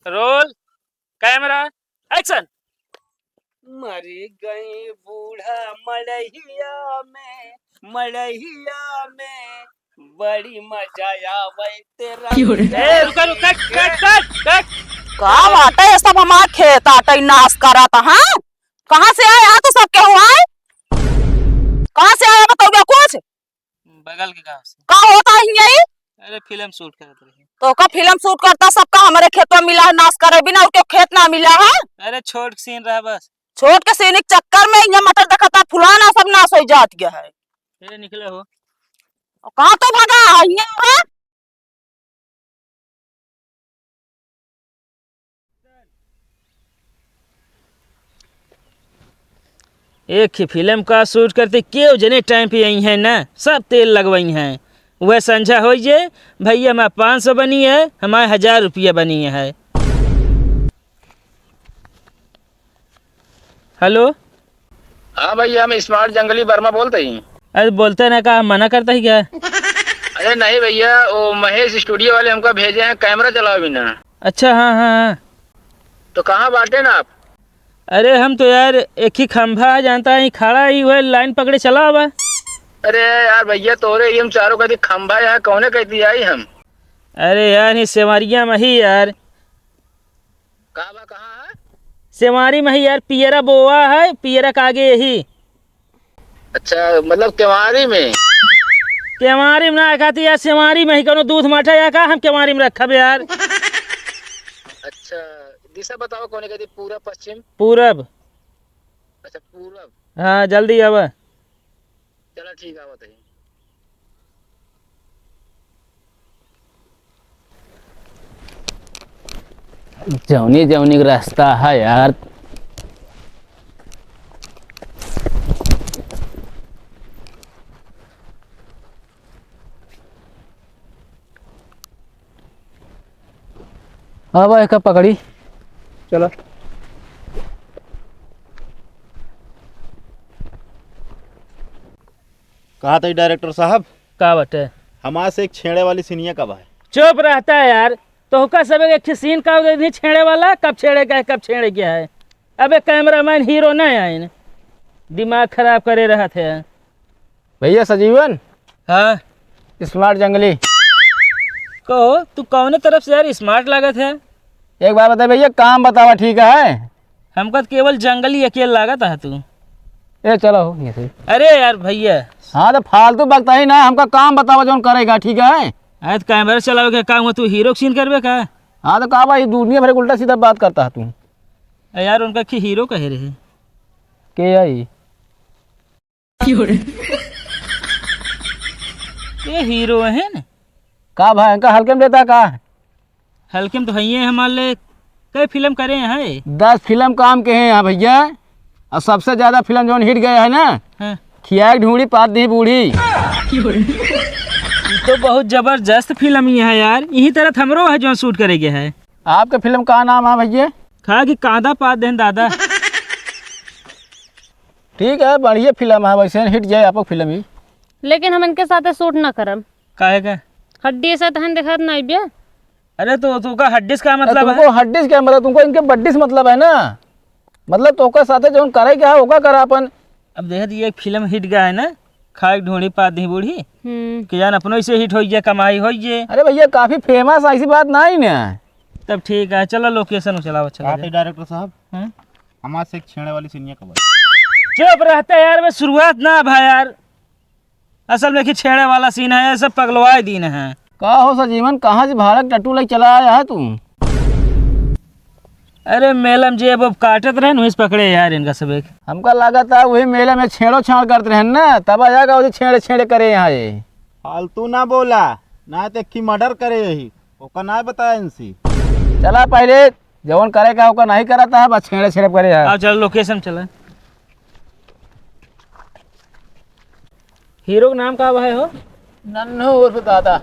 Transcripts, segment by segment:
Roll camera action. मरी गई बूढ़ा मड़हिया में बड़ी मजा आवे तेरा। रुका रुका कट कट कट। का बाटे ये सब हमार खेत आटे नाश करा था। हाँ कहाँ से आए? तो सब क्या हुआ है? कहाँ से आया बताओ कुछ? बगल के गांव से। का होता है यही? अरे फिल्म शूट कर रही। तो का फिल्म शूट करता सबका हमारे खेत में मिला है, नाश करे बिना उसके खेत ना मिला है। अरे छोट सीन रहा बस। छोट के सीन के चक्कर में यहाँ मटर देखता फुलाना सब नाश हो जात गया है। ये निकले हो कहाँ तो भागा है यहाँ? एक ही फिल्म का शूट करते क्यों जने टाइम पे आई है ना, सब तेल लगवाई हैं। वह संझा हो जे भैया हमारे 500 बनी है, हमारे 1000 रुपया बनी है। हेलो हाँ भैया, हम स्मार्ट जंगली वर्मा बोलते हैं। अरे बोलते ना कहा मना करता ही क्या? अरे नहीं भैया, वो महेश स्टूडियो वाले हमको भेजे हैं कैमरा चलाओ बिना। अच्छा हाँ हाँ हाँ। तो कहाँ बांटे ना आप? अरे हम तो यार एक ही खंभा जानता है खड़ा ही हुआ लाइन पकड़े चला हुआ। अरे यार भैया तोरे हम चारों कहती खंभा यहाँ कौने कहती आई हम। अरे यार ये सेवारिया में ही यार। कहाँ है? सेवारी में ही यार, पियरा बोआ है, पियरा का आगे यही। अच्छा मतलब केवारी में? केवारी में ना कहती यार, सेवारी में ही कौनो दूध माठा या का हम केवारी में रखब यार। अच्छा दिशा बताओ कौने कहती? पूरब पश्चिम? पूरब। अच्छा पूरब। हाँ जल्दी अब। चलो ठीक है बताइए। जौनी जौनी का रास्ता है यार। अब एक पकड़ी चलो। कहा था डायरेक्टर साहब? का बटे हमारे से एक छेड़े वाली सीनिया कब है? चुप रहता है यार। तो का सब एक सीन का नहीं छेड़े वाला, कब छेड़े का है कब छेड़े क्या है। अबे कैमरामैन हीरो नहीं आए, दिमाग खराब करे रहा थे। भैया सजीवन। हाँ स्मार्ट जंगली। कहो तू कौन तरफ से यार स्मार्ट लागत है? एक बार बताए भैया, काम बतावा ठीक है? हमको तो केवल जंगली अकेले लागत है तू। ए चलो ये सही। अरे यार भैया। हाँ तो फालतू बकता ही ना, हमका काम बतावा जो करेगा ठीक है? आज तो कैमरा चलावे का काम हो, तू हीरो सीन करबे का? हाँ तो कहा भाई दुनिया भर उल्टा सीधा बात करता है तू। यार उनका कि हीरो कहे रहे के आई ये हीरो है न का भाई इनका हल्के में लेता का? हल्के में तो है हमारे कई फिल्म करे हैं। 10 फिल्म काम के हैं यहाँ भैया, और सबसे ज्यादा फिल्म जो हिट गया है ना, हाँ। खिया ढूंढी पात दी बूढ़ी। तो बहुत जबरदस्त फिल्म ही है यार, यही तरह हमरो है जो शूट करेंगे है। आपके फिल्म का नाम है भैया? खा कि कांदा पात दें दादा। ठीक है बढ़िया फिल्म है, वैसे हिट जाए आपको फिल्म ही। लेकिन हम इनके साथ शूट ना करम। काहे का? हड्डी से तहन देखा नहीं बे। अरे तो तुमका हड्डिस का मतलब है? तुमको हड्डिस क्या मतलब? तुमको इनके बड्डिस मतलब है ना, मतलब तो का साथे जो करे क्या है ओका करा अपन। अब देख ये फिल्म हिट गया है ना, खाई ढूंढी पात दी बूढ़ी कि जान अपनों से हिट हो जाए, कमाई हो जाए। अरे भैया काफी फेमस ऐसी बात नहीं ना। तब ठीक है चलो लोकेशन चलाओ। चला डायरेक्टर साहब हमारे से एक छेड़े वाली सीनिया कब है? चुप रहता है यार, मैं शुरुआत ना भाई यार, असल में कि छेड़े वाला सीन है, सब पगलवाए दिन है। का हो सजीवन, कहाँ से भारत टट्टू लेके चला आया है तुम? अरे मेलम जी अब काटत रहे वही पकड़े यार इनका सब एक। हमका लगा था वही मेले में छेड़ो छाड़ करते रहे ना, तब आ जाएगा वो छेड़े छेड़े करे यहाँ ये। फालतू ना बोला ना, तो मर्डर करे यही ओका ना बताया इनसी। चला पहले जवन करेगा ओका नहीं कराता है, बस छेड़े छेड़े करे है। चलो लोकेशन चला। हीरो का नाम का है हो? नन्हू उर्फ दादा।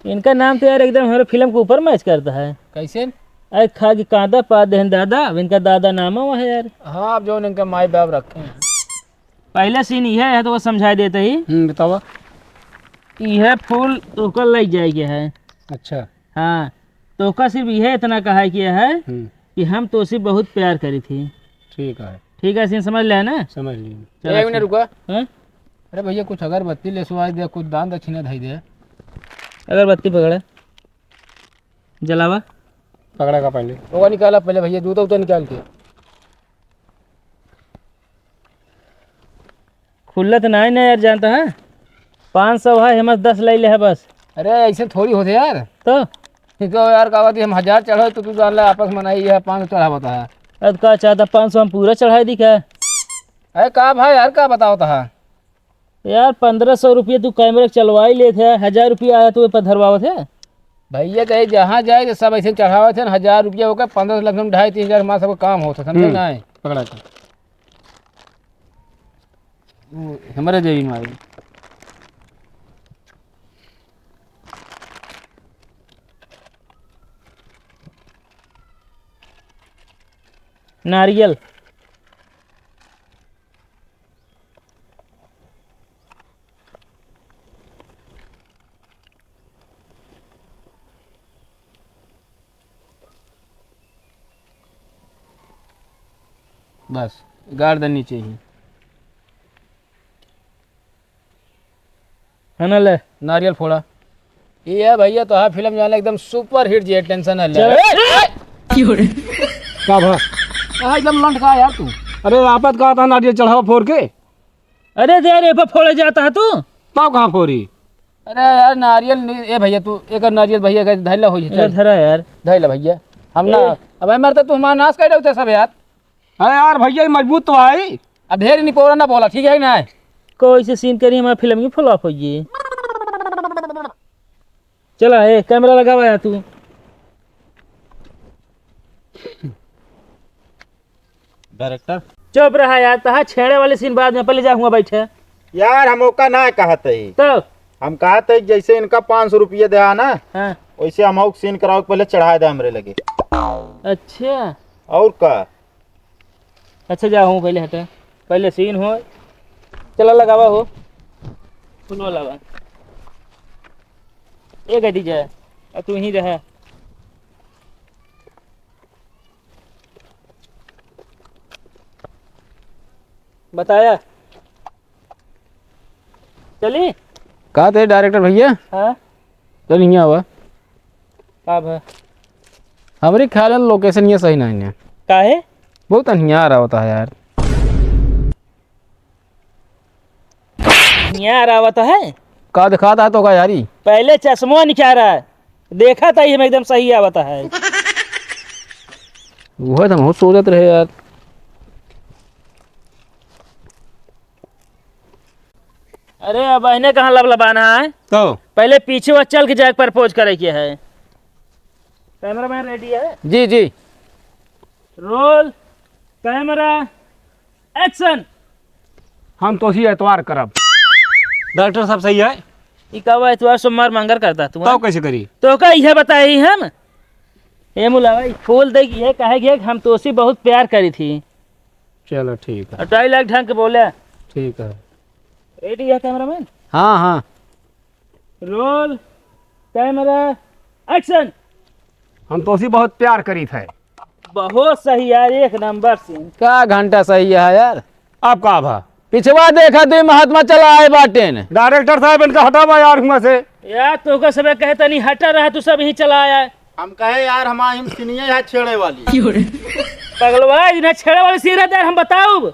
इनका नाम तो यार एकदम हमारे फिल्म के ऊपर मैच करता है। कैसे? अरे खा की कांदा पात देहन दादा, अब इनका दादा नाम हुआ है यार। हाँ अब जो इनका माई बाप रखे हैं। पहला सीन यह है तो वो समझा देते ही। बताओ। यह फूल ऊपर लग जाएगी है। अच्छा हाँ तो का सिर्फ यह इतना कहा किया है कि हम तो उसे बहुत प्यार करी थी। ठीक है, ठीक है, सीन समझ लिया ना? समझ लीजिए। चलो, एक मिनट रुका। हाँ? अरे भैया कुछ अगरबत्ती ले सुहा दे, कुछ दान दक्षिणा धई दे। अगरबत्ती पकड़ा, जलावा। पकड़ा का पहले। वो निकाला पहले भैया, जूता उता निकाल के। खुला तो ना यार, जानता है 500 है, हम 10 ले ले है बस। अरे ऐसे थोड़ी होते यार। तो यार का बात हम 1000 चढ़ो तो तू जान ला आपस में नहीं है 500 चढ़ा बता है। अब का चाहता 500 हम पूरा चढ़ाई दी क्या? अरे का भाई यार का बताओ था यार 1500 रुपये तू कैमरे चलवा ही ले थे, 1000 रुपया आया तो धरवावत है भैया। कहीं जहाँ जाए तो सब ऐसे चढ़ावे थे 1000 रुपया होकर 15 लाख 2.5-3 हज़ार सबका काम होता समझे ना। पकड़ा का। हमारे जमीन में नारियल। बस गाड़ देनी चाहिए है ना? ले नारियल फोड़ा। ये है भैया तो हाँ फिल्म जाने एकदम सुपर हिट जी, टेंशन है ले। का भा? एकदम लंट का यार तू। अरे आपत कहा था नारियल चढ़ावा फोड़ के, अरे दे रे पर फोड़े जाता है तू। तब कहाँ फोड़ी? अरे यार नारियल ए भैया तू एक नारियल भैया का धैला हो ये धरा यार, धैला भैया हम ना। अब मरते तू हमारा नाश कर दे सब यार। अरे यार भैया मजबूत तो आई। अब ढेर नहीं पोरा ना बोला ठीक है ना। कोई से सीन करी हमारी फिल्म की फ्लॉप होगी। चला ए कैमरा लगावा यार तू। डायरेक्टर चुप रहा यार, तहा छेड़े वाले सीन बाद में, पहले जाऊंगा बैठे। यार हम ओका ना कहते ही, तो हम कहते ही जैसे इनका 500 रुपये दे ना हाँ वैसे हम सीन कराओ पहले चढ़ा दे हमरे लगे। अच्छा और का अच्छा जाऊँ पहले, हटा पहले सीन हो। चला लगावा हो, सुनो लगा ये गदी जाए और तू ही रहा। बताया चली कहा थे डायरेक्टर भैया हाँ तो नहीं हुआ। कब है हमारे ख्याल में लोकेशन ये सही नहीं है, काहे? बहुत अनिया आ रहा होता है यार। यहाँ रावत है का दिखा था तो का यारी। पहले चश्मा निकाला है, देखा था ही हम एकदम सही आवता है। वो तो बहुत सोचते रहे यार। अरे अब इन्हें कहाँ लबलबाना है, तो पहले पीछे वो चल के जाके प्रपोज करे के है। कैमरामैन रेडी है? जी जी रोल कैमरा एक्शन। हम तो ही एतवार करब। डॉक्टर साहब सही है? ई कब एतवार सोमवार मंगर करता तू? तब कैसे करी? तो का यह बताई हम ए मुला भाई खोल दे कि ये कहे कि हम तो उसी बहुत प्यार करी थी। चलो ठीक है, और 2.5 लाख ढंग के बोले। ठीक है। रेडी है कैमरामैन? हाँ हाँ रोल कैमरा एक्शन। हम तो उसी बहुत प्यार करी थे। बहुत सही यार, एक नंबर सीन। क्या घंटा सही है यार। आप कहा भा? पिछवा देखा तो महात्मा चला आए बाटेन। डायरेक्टर साहब इनका हटावा यार हुआ से। यार तो का सब कहता नहीं हटा रहा, तू सब ही चला आया। हम कहे यार हमारी सीनियर है छेड़े वाली। पगलवा इन्हें छेड़े वाले सीन रहता है, हम बताओ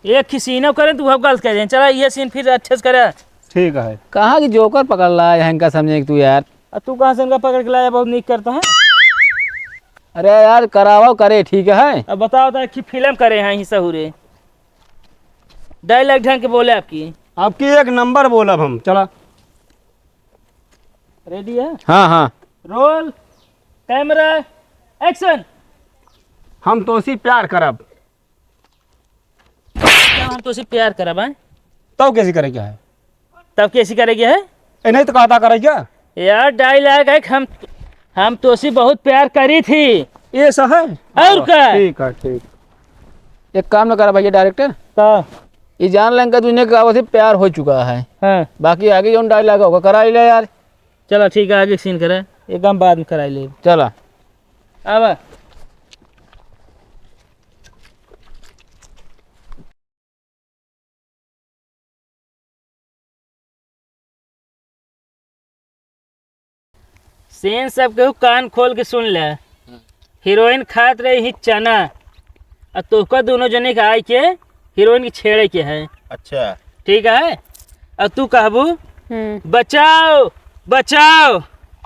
एक ही सीन करें तू गलत कह रहे। चला ये सीन फिर अच्छे से करे। ठीक है। कहाँ की जोकर पकड़ ला है इनका समझे तू यार। और तू कहाँ से इनका पकड़ के लाया? बहुत नीक करता है। अरे यार करावो करे ठीक है। अब बताओ तो कि फिल्म करे हैं ही सहूरे। डायलॉग ढंग के बोले आपकी। आपकी एक नंबर बोलब हम। चला रेडी है? हाँ हाँ रोल कैमरा एक्शन। हम तो उसी प्यार करब। क्या हम तो उसे प्यार करब हैं? तब कैसे करे क्या है? तब कैसी करेगी है? ए नहीं तो कहता करे क्या? यार डायलॉग है कि हम तो उसे बहुत प्यार करी थी। ये सही है? और क्या? ठीक है, ठीक। एक काम न करा भैया डायरेक्टर, तो ये जान लेंगे तुझे कहा वैसे प्यार हो चुका है। हाँ बाकी आगे जो डायलॉग होगा करा ही ले यार। चलो ठीक है, आगे सीन करे। एकदम बाद में कराई ले। चला अब सीन सब केहू कान खोल के सुन ले। हीरोइन खात रही ही चना और तोहका दोनों जने के आए के हीरोइन की छेड़े के है। अच्छा ठीक है। अब तू कहबू बचाओ बचाओ।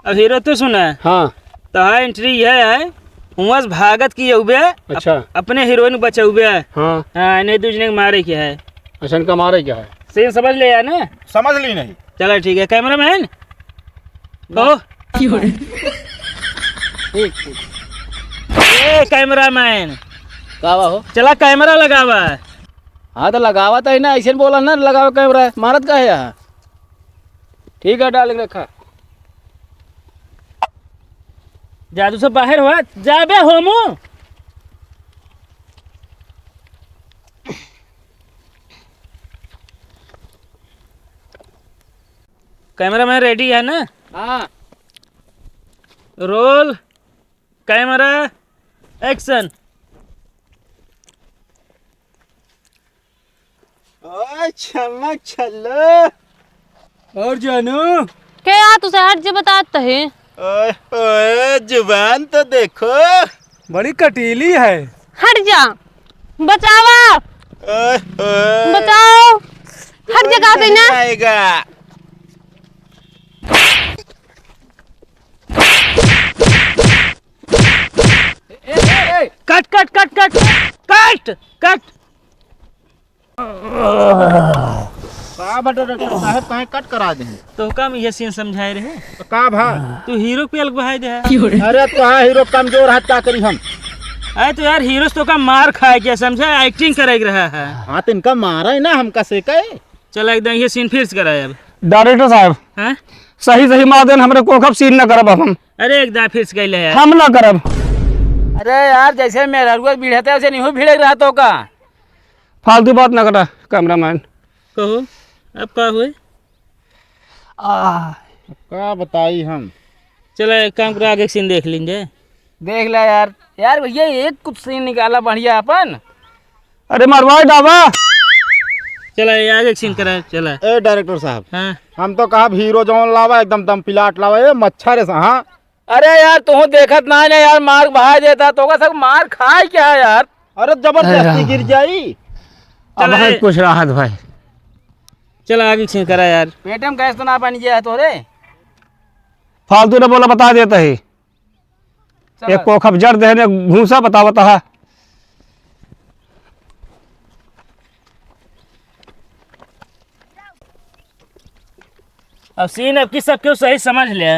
अब हीरो तो सुना हाँ तो हाँ एंट्री यह है वहाँ से भागत की उबे अच्छा अपने हीरोइन को बचाउबे। हाँ हाँ नहीं दूसरे के मारे के है। अच्छा इनका मारे क्या है? सीन समझ ले यार ना। समझ ली नहीं। चलो ठीक है कैमरा मैन हो ए कैमरा मैन कावा हो? चला कैमरा लगावा। हाँ तो लगावा तो है ना, ऐसे बोला ना लगावा कैमरा, मारत का है यहाँ। ठीक है डाल के रखा। जादू से बाहर हुआ जाबे होमो। कैमरा मैन रेडी है ना? हाँ रोल कैमरा एक्शन। ओए चमक चलो। और जानू क्या यार तुझे हट जे बताते है। ओए ओए जुबान तो देखो। बड़ी कटीली है। हट जा बचावा ओए ओए बचाओ। हट जा कहा देना। आएगा। Cut cut cut cut cut cut. का बटा डॉक्टर साहब कहीं कट करा दें। तो कम ये सीन समझाए रहे। तो का भा? तू हीरो पे अलग बहाई दे। अरे तो हाँ हीरो कमजोर हाथ क्या करी हम। अरे तो यार हीरो तो का मार खाए क्या समझा एक्टिंग करे रहा है। हाँ तो इनका मारा है ना हमका से कहे। चलो एकदम ये सीन फिर से कराए अब। डायरेक्टर साहब हाँ सही सही मार देन, हमरे को कब सीन न करब अब हम। अरे एकदम फिर से कहले यार। हम न करब। अरे यार जैसे मेरा रुआ भिड़ता है वैसे नहीं भिड़े रहा तो का। फालतू बात न करा कैमरामैन। कहो अब का हुए। का बताई हम। चलो एक काम करो आगे सीन देख लीजिए। देख ला यार, यार भैया एक कुछ सीन निकाला बढ़िया अपन। अरे मरवाए डाबा। चलो ये आगे सीन करा। चलो ए डायरेक्टर साहब हाँ हम तो कहा हीरो जौन लावा एकदम दम पिलाट लावा ये मच्छर है सा। हाँ अरे यार तू देखत ना है ना यार, मार बहा देता तो का सब मार खाए क्या है यार। अरे जबरदस्ती गिर जाई। अब है कुछ राहत भाई। चलो आगे सीन करा यार। पेट में गैस तो ना बन गया है तोरे। फालतू न बोला बता देता है। एक कोखब जड़ देने भूसा बतावता है। अब सीन अब की सब क्यों सही समझ ले।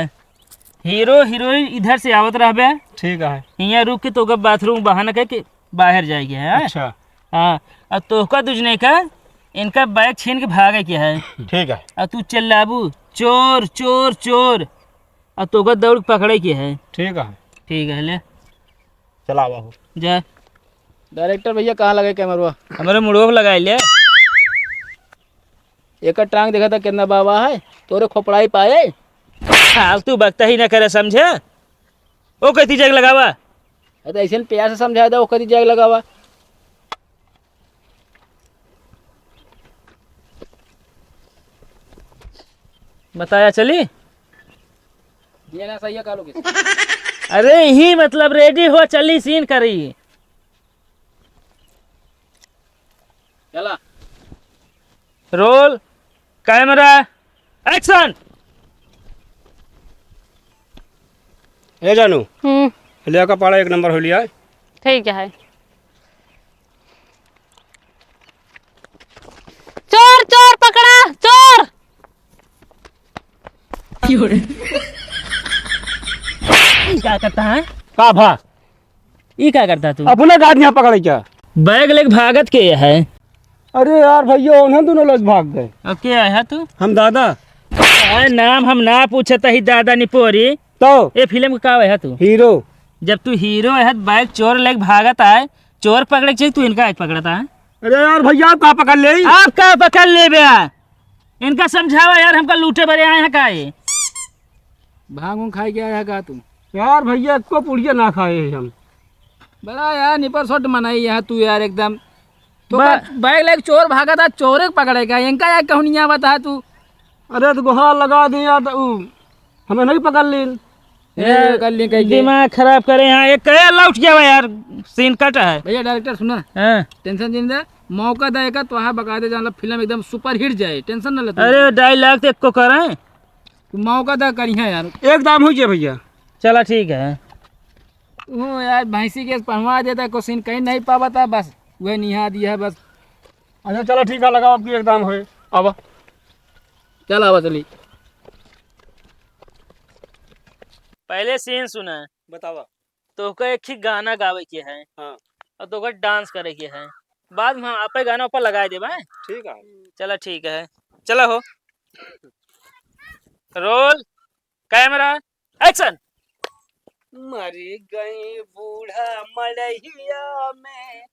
हीरो हीरोइन इधर से आवत रहबे। ठीक है। यहाँ रुक के तो बाथरूम बहाना कह के बाहर जाएगी है। अच्छा हाँ अब तोहका दूजने का इनका बैग छीन के भागे के है। ठीक है। अब तू चिल्लाबू चोर चोर चोर और तोहका दौड़ के पकड़े के है। ठीक है। ठीक है ले चलावा हो। जा डायरेक्टर भैया कहाँ लगे कैमरा? हमारे मुड़ो पे लगाए ले। एक टांग देखा था कितना बाबा है तोरे खोपड़ाई पाए। अब तू बकता ही ना करे समझे। ओ कहती जग लगावा। अरे ऐसे प्यार से समझा दो कदी जाग लगावा। बताया चली। ये ना सही है कालो की। अरे ही मतलब रेडी हो चली सीन करी। चला रोल कैमरा एक्शन। ए जानू लिया का पाड़ा 1 नंबर हो लिया। ठीक है। चोर चोर पकड़ा चोर। क्या करता है? का भा ये क्या करता तू? अपने गाड़ियाँ पकड़े क्या? बैग लेके भागत के है। अरे यार भैया उन्हें दोनों लोग भाग गए। अब क्या है तू? हम दादा नाम हम ना पूछे ही दादा निपोरी। तो ये फिल्म का है तू? हीरो। जब तू हीरो है तो बैग चोर लेके भागत है। चोर पकड़े चाहिए तू इनका पकड़ता है। अरे यार भैया आप कहाँ पकड़ ले? आप का पकड़ ले बे। इनका समझावा यार हमका लूटे बड़े आए हैं का ये। भांग उंग खाई गया है का तू? यार भैया को पुड़िया ना खाए हैं हम। बड़ा यार निपर सोट मनाई यार तू यार एकदम। तो बैग लेके चोर भागा था, चोरे को पकड़ेगा इनका यार कहानियां बता तू। अरे तो गुहार लगा दी यार, तो हमें नहीं पकड़ ली। कर ली कहीं दिमाग खराब करे यहाँ, एक कहे लौट गया हुआ यार, सीन कटा है। भैया डायरेक्टर सुना, हाँ। टेंशन जिन दे, मौका देगा तो हाँ बका दे, जान फिल्म एकदम सुपर हिट जाए, टेंशन न ले तू। अरे 2.5 लाख तक को करें, तू मौका दे करी है यार। एकदम हो जाए भैया। चला ठीक है। वो यार भैंसी के पढ़वा देता है, क्वेश्चन कहीं नहीं पावा था, बस वह निहा दिया है बस। अच्छा चलो ठीक है, लगाओ आपकी एकदम हो। अब चल आवा चली। पहले सीन सुना, बतावा। तो का एक ही गाना गावे के है, हाँ। और तो का डांस करे के है, बाद में हम आपे गाना ऊपर लगा दे भाई। ठीक है। चला ठीक है, चला हो। Roll camera action. मरी गई बूढ़ा मड़हिया में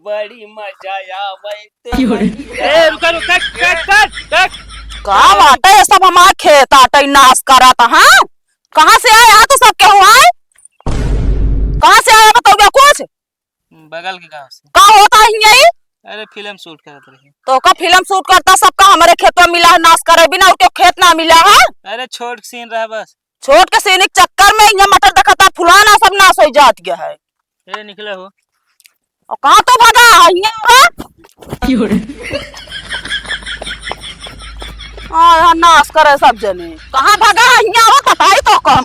बड़ी मजा आवे ए रुका रुका, कट कट कट। का बात है, सब हमार खेत आटे नाश करा था। हाँ कहाँ से आए यहाँ तो सब क्या हुआ है? कहाँ से आया बताओ कुछ? बगल के गांव से। का होता है यही? अरे फिल्म शूट करते रहे। तो का फिल्म शूट करता, सबका हमारे खेत में मिला है, नाश करे बिना उसके खेत ना मिला है। अरे छोट सीन रहा बस। छोट के सैनिक चक्कर में यहाँ मटर देखा फुलाना सब नाश हो जात गया है। ये निकले हो। और कहाँ तो भागा नाश करे सब जने, कहाँ भागा यहाँ बताई तो कम।